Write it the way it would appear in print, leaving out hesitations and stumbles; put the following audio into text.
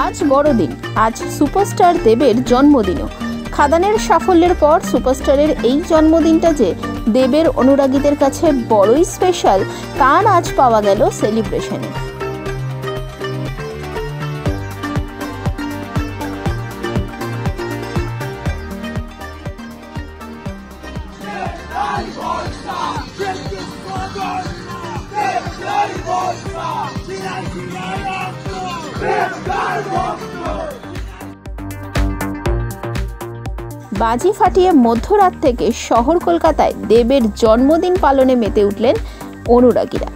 আজ বড়দিন, আজ সুপারস্টার দেবের জন্মদিনও। খাদানের সাফল্যের পর সুপারস্টারের এই জন্মদিনটা যে দেবের অনুরাগীদের কাছে বড়ই স্পেশাল, তার আজ পাওয়া গেল সেলিব্রেশনে। বাজি ফাটিয়ে মধ্যরাত থেকে শহর কলকাতায় দেবের জন্মদিন পালনে মেতে উঠলেন অনুরাগীরা।